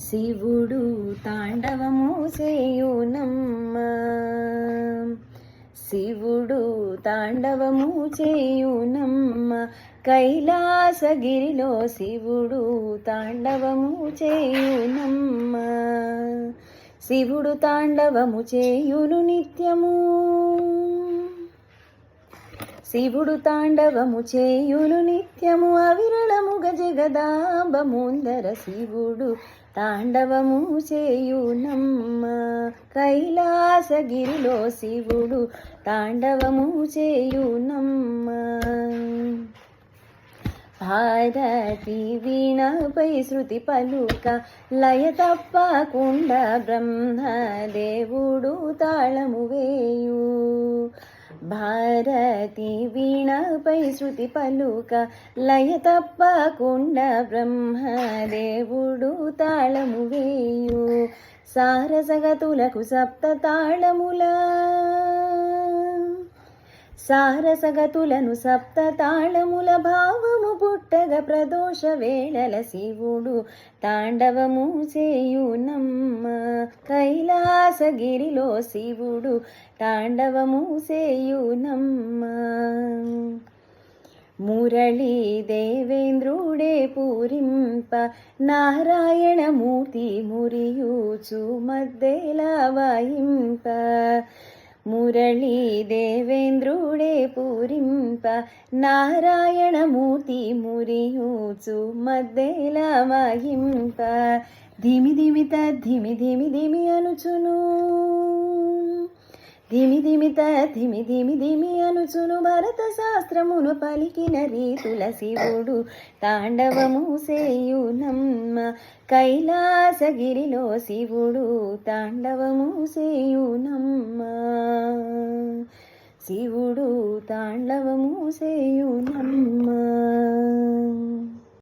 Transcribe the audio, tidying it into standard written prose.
శివుడు తాండవము చేయునమ్మ, శివుడు తాండవము చేయునమ్మ, కైలాసగిరిలో శివుడు తాండవము చేయునమ్మ. శివుడు తాండవము చేయును నిత్యము, శివుడు తాండవము చేయును నిత్యము, అవిరళముగ జగదాంబ ముందర శివుడు తాండవము చేయునమ్మ. కైలాసగిరిలో శివుడు తాండవము చేయునమ్మ. భారతి వీణపై శృతి పలుక, లయ తప్పకుండా బ్రహ్మదేవుడు తాళము వేయు. భారతి వీణపై శృతి పలుక, లయ తప్పకుండా బ్రహ్మదేవుడు తాళము వేయు. సారసగతులకు సప్త తాళముల, సారసగతులను సప్త తాళముల భావము పుట్టగ ప్రదోష వేళల శివుడు తాండవము చేయునమ్మ. కైలాసగిరిలో శివుడు తాండవము చేయునమ్మ. మురళీ దేవేంద్రుడే పూరింప, నారాయణమూర్తి మురియూచు మద్దెల వాయింప. మురళీ దేవేంద్రుడే పూరింప, నారాయణమూర్తి మురియూచు మద్దెల వాయింప. ధిమి ధిమి తద్ధిమి ధిమి ధిమి అనుచును, ధిమి ధిమి తద్ధిమి ధిమి ధిమి అనుచును, భరత శాస్త్రమును పలికిన రీతుల శివుడు తాండవము చేయునమ్మ. కైలాసగిరిలో శివుడు తాండవము చేయునమ్మ. శివుడు తాండవము చేయునమ్మ.